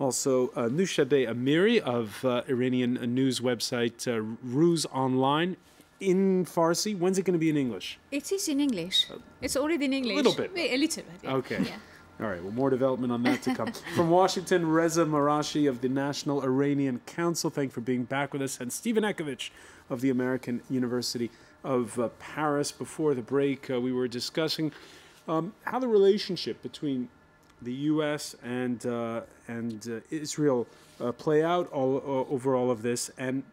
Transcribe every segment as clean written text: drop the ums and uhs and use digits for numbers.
Also, Nushadeh Amiri of Iranian news website Ruz Online in Farsi. When's it going to be in English? It is in English. It's already in English. A little bit. A little bit, yeah. Okay. Yeah. All right, well, more development on that to come. From Washington, Reza Marashi of the National Iranian Council, thank you for being back with us, and Stephen Ekovich of the American University of Paris. Before the break, we were discussing how the relationship between the U.S. and Israel play out over all of this. And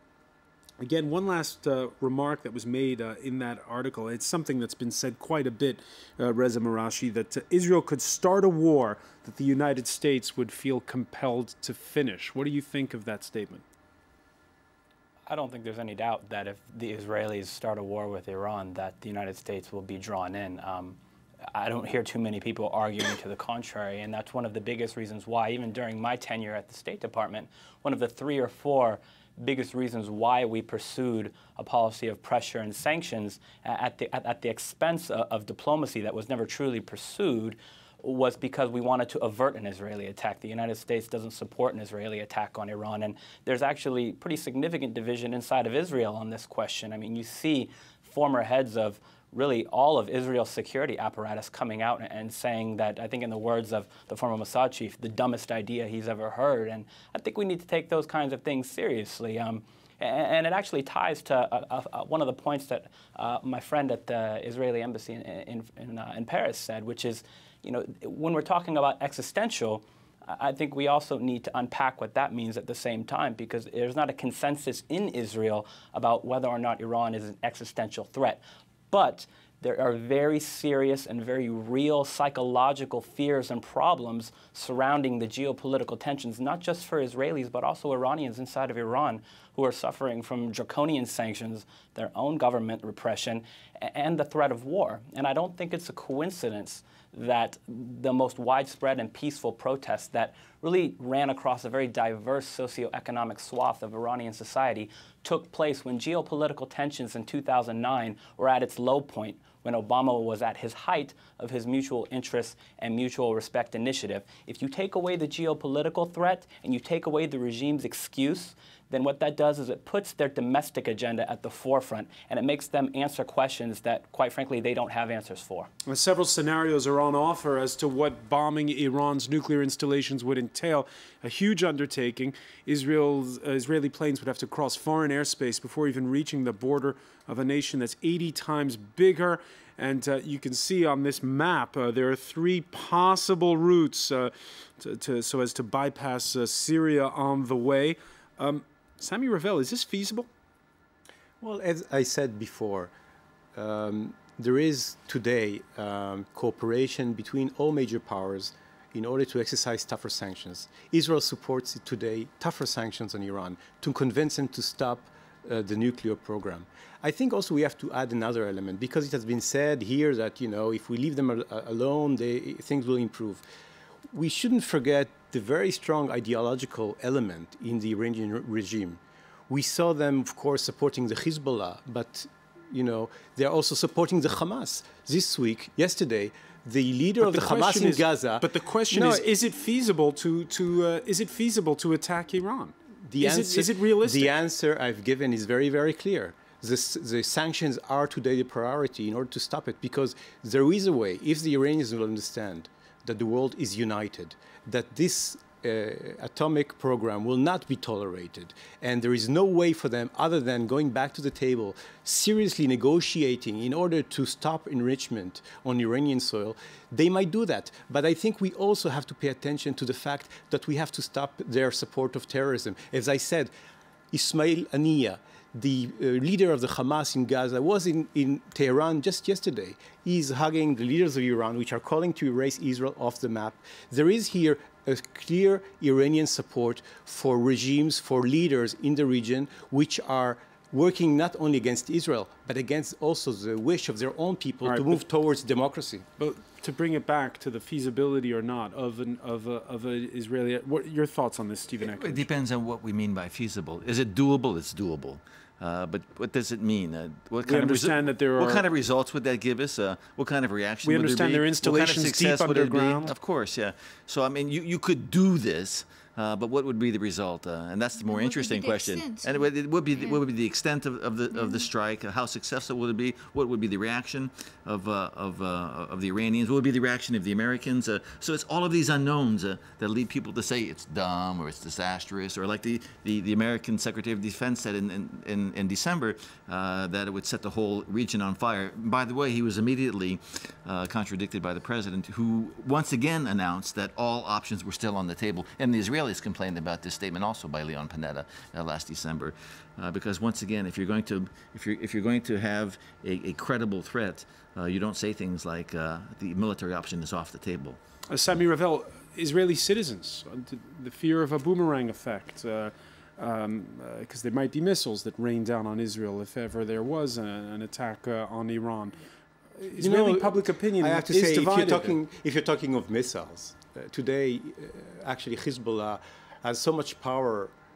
again, one last remark that was made in that article. It's something that's been said quite a bit, Reza Marashi, that Israel could start a war that the United States would feel compelled to finish. What do you think of that statement? I don't think there's any doubt that if the Israelis start a war with Iran, that the United States will be drawn in. I don't hear too many people arguing to the contrary, and that's one of the biggest reasons why, even during my tenure at the State Department, one of the 3 or 4 biggest reasons why we pursued a policy of pressure and sanctions at the expense of diplomacy that was never truly pursued was because we wanted to avert an Israeli attack. The United States doesn't support an Israeli attack on Iran, and there's actually pretty significant division inside of Israel on this question. I mean, you see former heads of really all of Israel's security apparatus coming out and saying that, I think in the words of the former Mossad chief, the dumbest idea he's ever heard. And I think we need to take those kinds of things seriously. And it actually ties to one of the points that my friend at the Israeli embassy in Paris said, which is, you know, when we're talking about existential, I think we also need to unpack what that means at the same time, because there's not a consensus in Israel about whether or not Iran is an existential threat. But there are very serious and very real psychological fears and problems surrounding the geopolitical tensions, not just for Israelis, but also Iranians inside of Iran who are suffering from draconian sanctions, their own government repression, and the threat of war. And I don't think it's a coincidence that the most widespread and peaceful protests that really ran across a very diverse socioeconomic swath of Iranian society took place when geopolitical tensions in 2009 were at its low point, when Obama was at his height of his mutual interest and mutual respect initiative. If you take away the geopolitical threat and you take away the regime's excuse, then what that does is it puts their domestic agenda at the forefront, and it makes them answer questions that, quite frankly, they don't have answers for. Well, several scenarios are on offer as to what bombing Iran's nuclear installations would entail. A huge undertaking. Israeli planes would have to cross foreign airspace before even reaching the border of a nation that's 80 times bigger. And you can see on this map, there are 3 possible routes so as to bypass Syria on the way. Sami Ravel, is this feasible? Well, as I said before, there is today cooperation between all major powers in order to exercise tougher sanctions. Israel supports today tougher sanctions on Iran to convince them to stop the nuclear program. I think also we have to add another element, because it has been said here that, you know, if we leave them alone, things will improve. We shouldn't forget the very strong ideological element in the Iranian regime. We saw them, of course, supporting the Hezbollah, but, you know, they're also supporting the Hamas. This week, yesterday, the leader of the Hamas in Gaza. But the question is it feasible to attack Iran? Is it realistic? The answer I've given is very, very clear. The sanctions are today the priority in order to stop it, because there is a way, if the Iranians will understand that the world is united, that this atomic program will not be tolerated, and there is no way for them other than going back to the table, seriously negotiating in order to stop enrichment on Iranian soil, they might do that. But I think we also have to pay attention to the fact that we have to stop their support of terrorism. As I said, Ismail Haniyeh, the leader of the Hamas in Gaza, was in Tehran just yesterday. He's hugging the leaders of Iran, which are calling to erase Israel off the map. There is here a clear Iranian support for regimes, for leaders in the region, which are working not only against Israel, but against also the wish of their own people to move towards democracy. But to bring it back to the feasibility or not of an Israeli, what are your thoughts on this, Stephen Eckert? It depends on what we mean by feasible. Is it doable? It's doable. But what does it mean? What kind of results would that give us? What kind of reaction would there be? We understand their installations deep underground. Of course, yeah. So, I mean, you could do this. but what would be the result? And that's the more interesting question. And it would be what would be the extent of the strike? How successful would it be? What would be the reaction of the Iranians? What would be the reaction of the Americans? So it's all of these unknowns that lead people to say it's dumb or it's disastrous, or like the American Secretary of Defense said in December that it would set the whole region on fire. By the way, he was immediately contradicted by the president, who once again announced that all options were still on the table. And the Israelis complained about this statement also by Leon Panetta last December, because once again, if you're going to have a credible threat, you don't say things like the military option is off the table. Sami Ravel, Israeli citizens, the fear of a boomerang effect, because there might be missiles that rain down on Israel if ever there was an attack on Iran. Israeli public opinion I have to is say, divided. if you're talking of missiles, today, actually, Hezbollah has so much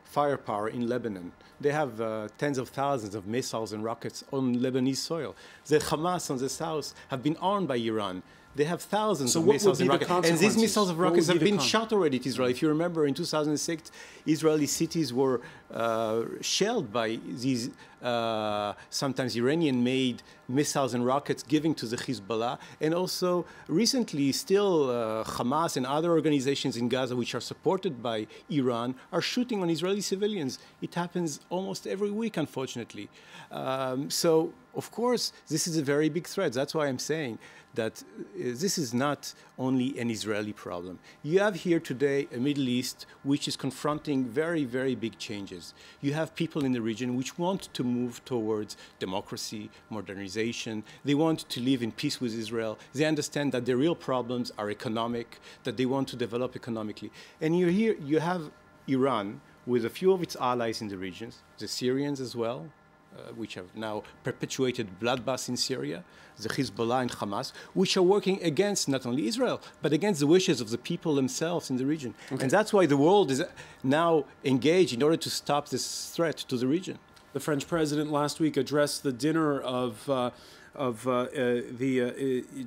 firepower in Lebanon. They have tens of thousands of missiles and rockets on Lebanese soil. The Hamas on the south have been armed by Iran. They have thousands of missiles and rockets. And these missiles and rockets have been shot already at Israel. If you remember, in 2006, Israeli cities were shelled by these sometimes Iranian-made missiles and rockets given to the Hezbollah. And also, recently, still Hamas and other organizations in Gaza, which are supported by Iran, are shooting on Israeli civilians. It happens almost every week, unfortunately. So, of course, this is a very big threat. That's why I'm saying that this is not only an Israeli problem. You have here today a Middle East which is confronting very, very big changes. You have people in the region which want to move towards democracy, modernization. They want to live in peace with Israel. They understand that the real problems are economic, that they want to develop economically. And you have Iran with a few of its allies in the regions, the Syrians as well, which have now perpetuated bloodbaths in Syria, the Hezbollah and Hamas, which are working against not only Israel, but against the wishes of the people themselves in the region. Okay. And that's why the world is now engaged in order to stop this threat to the region. The French president last week addressed the dinner of the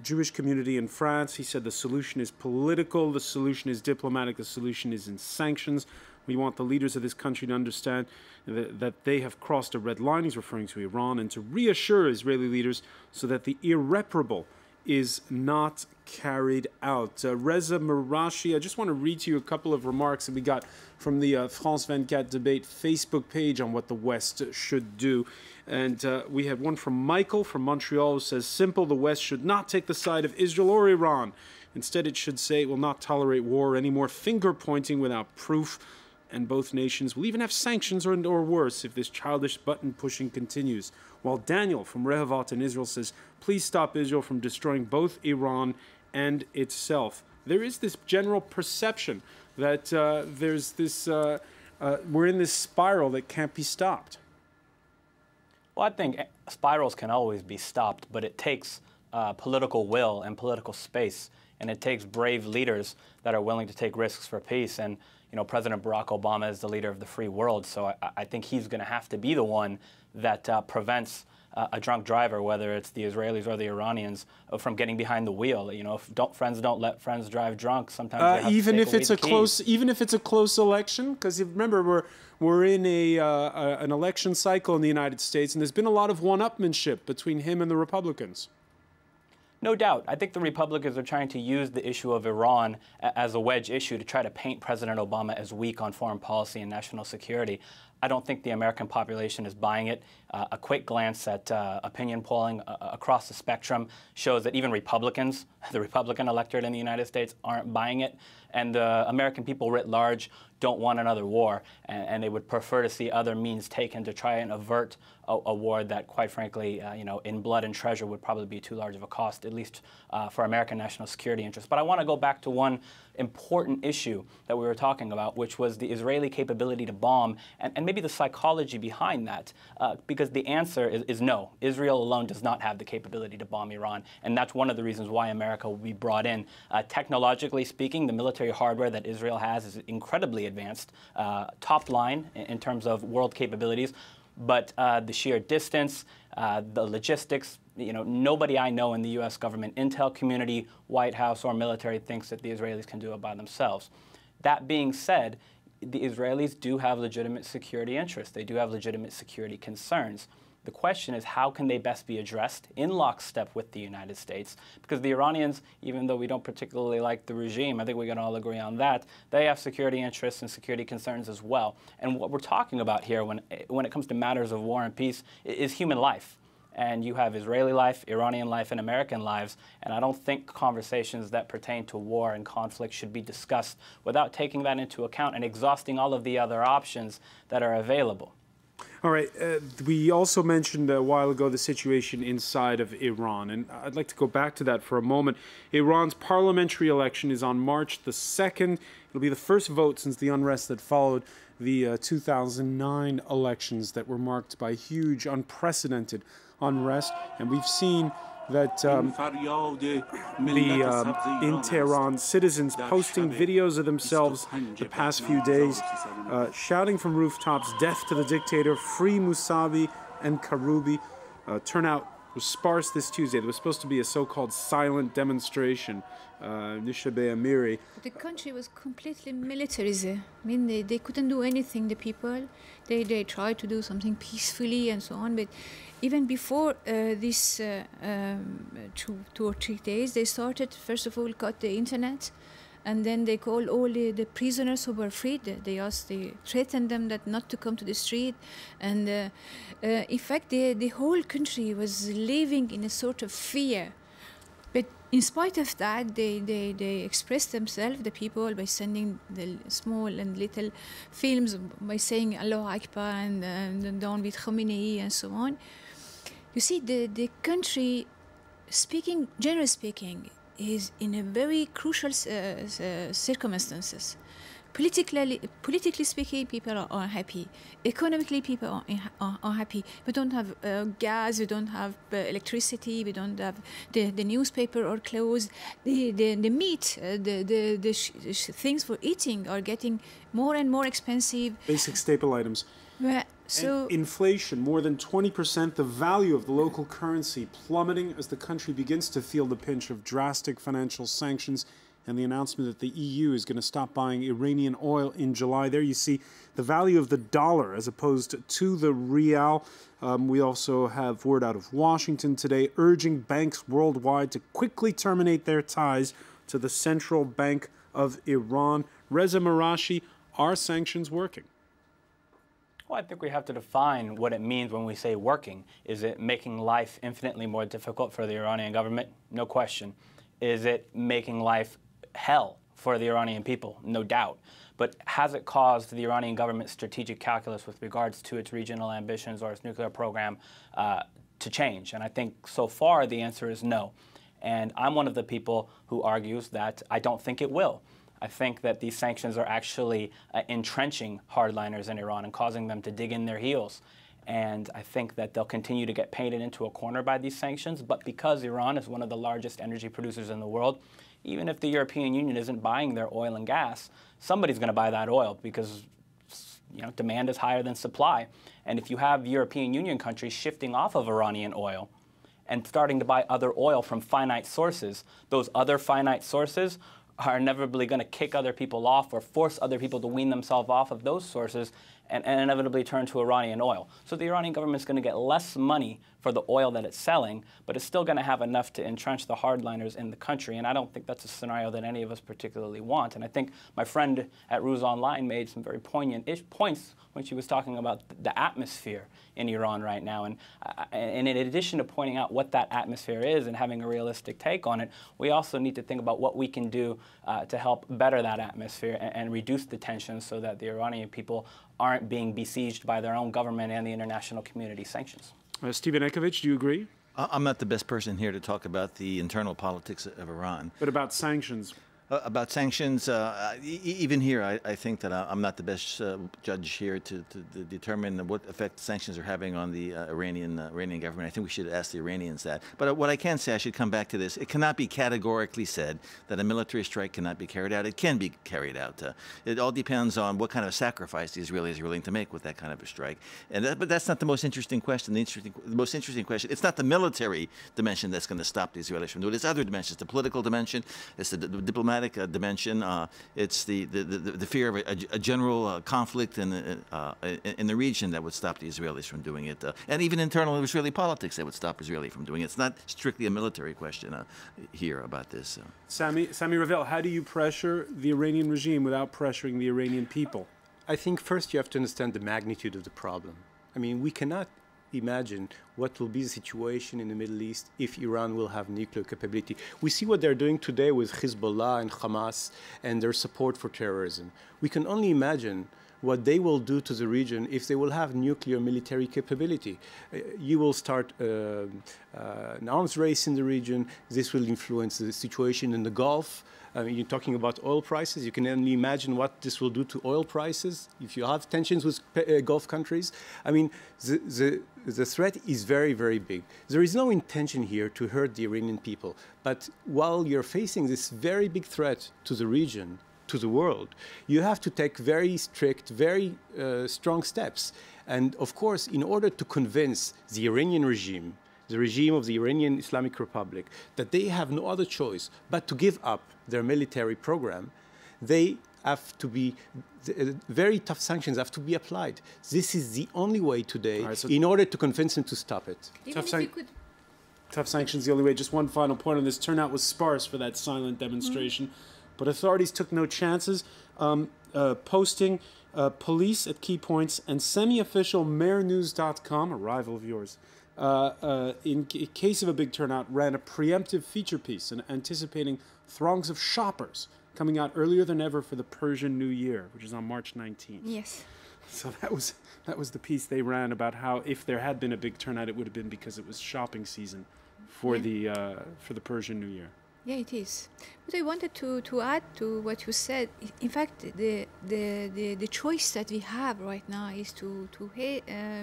Jewish community in France. He said the solution is political, the solution is diplomatic, the solution is in sanctions. We want the leaders of this country to understand that they have crossed a red line. He's referring to Iran, and to reassure Israeli leaders so that the irreparable is not carried out. Reza Marashi, I just want to read to you a couple of remarks that we got from the France 24 debate Facebook page on what the West should do. And we have one from Michael from Montreal who says, simple, the West should not take the side of Israel or Iran. Instead, it should say it will not tolerate war anymore, finger-pointing without proof. And both nations will even have sanctions or worse if this childish button-pushing continues. While Daniel from Rehavat in Israel says, please stop Israel from destroying both Iran and itself. There is this general perception that we're in this spiral that can't be stopped. Well, I think spirals can always be stopped, but it takes political will and political space, and it takes brave leaders that are willing to take risks for peace. And you know, President Barack Obama is the leader of the free world, so I think he's going to have to be the one that prevents a drunk driver, whether it's the Israelis or the Iranians, from getting behind the wheel. You know, if friends don't let friends drive drunk, sometimes they have even to if it's a close, even if it's a close election, because remember we're in an election cycle in the United States, and there's been a lot of one-upmanship between him and the Republicans. No doubt. I think the Republicans are trying to use the issue of Iran as a wedge issue to try to paint President Obama as weak on foreign policy and national security. I don't think the American population is buying it. A quick glance at opinion polling across the spectrum shows that even Republicans, the Republican electorate in the United States, aren't buying it. And the American people writ large don't want another war, and they would prefer to see other means taken to try and avert a war that, quite frankly, in blood and treasure would probably be too large of a cost, at least for American national security interests. But I want to go back to one important issue that we were talking about, which was the Israeli capability to bomb, and maybe the psychology behind that, because the answer is no. Israel alone does not have the capability to bomb Iran, and that's one of the reasons why America will be brought in. Technologically speaking, the military hardware that Israel has is incredibly advanced, top line in terms of world capabilities, but the sheer distance, the logistics, nobody I know in the U.S. government, intel community, White House, or military thinks that the Israelis can do it by themselves. That being said, the Israelis do have legitimate security interests. They do have legitimate security concerns. The question is, how can they best be addressed in lockstep with the United States? Because the Iranians, even though we don't particularly like the regime, I think we can all agree on that, they have security interests and security concerns as well. And what we're talking about here when it comes to matters of war and peace is human life. And you have Israeli life, Iranian life, and American lives. And I don't think conversations that pertain to war and conflict should be discussed without taking that into account and exhausting all of the other options that are available. All right. We also mentioned a while ago the situation inside of Iran, and I'd like to go back to that for a moment. Iran's parliamentary election is on March the 2nd. It'll be the first vote since the unrest that followed the 2009 elections that were marked by huge, unprecedented unrest. And we've seen that in Tehran, citizens posting videos of themselves the past few days, shouting from rooftops, "Death to the dictator, free Musavi and Karoubi." Turnout was sparse this Tuesday. There was supposed to be a so-called silent demonstration, Nishabeh Amiri. The country was completely militarized. I mean, they couldn't do anything, the people. They tried to do something peacefully and so on, but even before this 2 or 3 days, they started, first of all, cut the internet, and then they called all the prisoners who were freed. They threatened them that not to come to the street, and in fact, the whole country was living in a sort of fear. But in spite of that, they expressed themselves, the people, by sending the small and little films, by saying Allahu Akbar and down with Khomeini and so on. You see, the country, generally speaking, is in a very crucial circumstances. Politically speaking, people are unhappy. Economically, people are unhappy. We don't have gas, we don't have electricity, we don't have the newspaper or clothes. The meat, the things for eating are getting more and more expensive. Basic staple items. So and inflation, more than 20%, the value of the local currency plummeting as the country begins to feel the pinch of drastic financial sanctions and the announcement that the EU is going to stop buying Iranian oil in July. There you see the value of the dollar as opposed to the rial. We also have word out of Washington today urging banks worldwide to quickly terminate their ties to the central bank of Iran. Reza Marashi, are sanctions working? Well, I think we have to define what it means when we say working. Is it making life infinitely more difficult for the Iranian government? No question. Is it making life hell for the Iranian people? No doubt. But has it caused the Iranian government's strategic calculus with regards to its regional ambitions or its nuclear program to change? And I think so far the answer is no. And I'm one of the people who argues that I don't think it will. I think that these sanctions are actually entrenching hardliners in Iran and causing them to dig in their heels. And I think that they'll continue to get painted into a corner by these sanctions. But because Iran is one of the largest energy producers in the world, even if the European Union isn't buying their oil and gas, somebody's going to buy that oil because demand is higher than supply. And if you have European Union countries shifting off of Iranian oil and starting to buy other oil from finite sources, those other finite sources are inevitably going to kick other people off or force other people to wean themselves off of those sources and inevitably turn to Iranian oil. So the Iranian government is going to get less money for the oil that it's selling, but it's still going to have enough to entrench the hardliners in the country. And I don't think that's a scenario that any of us particularly want. And I think my friend at Ruse Online made some very poignant points when she was talking about the atmosphere in Iran right now. And in addition to pointing out what that atmosphere is and having a realistic take on it, we also need to think about what we can do to help better that atmosphere and reduce the tensions so that the Iranian people aren't being besieged by their own government and the international community sanctions. Stephen Ekovich, do you agree? I'm not the best person here to talk about the internal politics of Iran. But about sanctions? About sanctions, even here, I think that I'm not the best judge here to determine what effect sanctions are having on the Iranian government. I think we should ask the Iranians that. But what I can say, I should come back to this, it cannot be categorically said that a military strike cannot be carried out. It can be carried out. It all depends on what kind of sacrifice the Israelis are willing to make with that kind of a strike. But that's not the most interesting question. The most interesting question, it's not the military dimension that's going to stop the Israelis from doing it. It's other dimensions, the political dimension, it's the diplomatic diplomatic dimension. It's the fear of a general conflict in the region that would stop the Israelis from doing it, and even internal Israeli politics that would stop Israeli from doing it. It's not strictly a military question here about this. Sami Ravel, how do you pressure the Iranian regime without pressuring the Iranian people? I think first you have to understand the magnitude of the problem. I mean, we cannot imagine what will be the situation in the Middle East if Iran will have nuclear capability. We see what they're doing today with Hezbollah and Hamas and their support for terrorism. We can only imagine what they will do to the region if they will have nuclear military capability. You will start an arms race in the region. This will influence the situation in the Gulf. I mean, you're talking about oil prices. You can only imagine what this will do to oil prices if you have tensions with Gulf countries. I mean, the threat is very, very big. There is no intention here to hurt the Iranian people. But while you're facing this very big threat to the region, to the world, you have to take very strict, very strong steps. And of course, in order to convince the Iranian regime, the regime of the Iranian Islamic Republic, that they have no other choice but to give up their military program, they have to be, very tough sanctions have to be applied. This is the only way today in order to convince them to stop it. Tough sanctions the only way. Just one final point on this. Turnout was sparse for that silent demonstration, but authorities took no chances, posting police at key points, and semi-official mayornews.com, a rival of yours, in case of a big turnout, ran a preemptive feature piece and anticipating throngs of shoppers coming out earlier than ever for the Persian New Year, which is on March 19th. Yes. So that was the piece they ran about how if there had been a big turnout, it would have been because it was shopping season for the Persian New Year. Yeah, it is. But I wanted to add to what you said. In fact, the choice that we have right now is to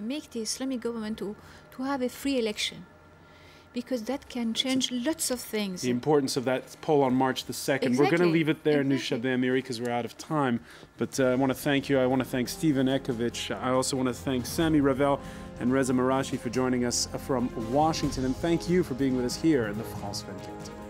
make the Islamic government to have a free election, because that can change lots of things. The importance of that poll on March the 2nd. Exactly. We're going to leave it there, Nushabeh Amiri, because we're out of time. But I want to thank you. I want to thank Stephen Ekovich. I also want to thank Sami Ravel and Reza Marashi for joining us from Washington. And thank you for being with us here in the France 24.